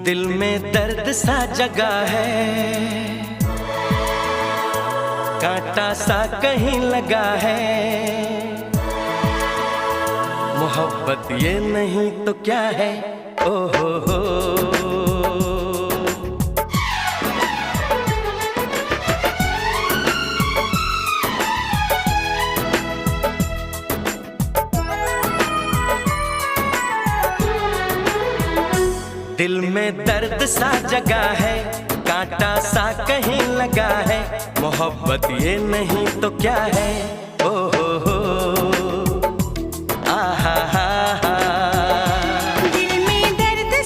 दिल में दर्द सा जगा है, कांटा सा कहीं लगा है। मोहब्बत ये नहीं तो क्या है, ओ हो। दिल में दर्द सा जगा है, कांटा सा कहीं लगा है। मोहब्बत ये नहीं तो क्या है।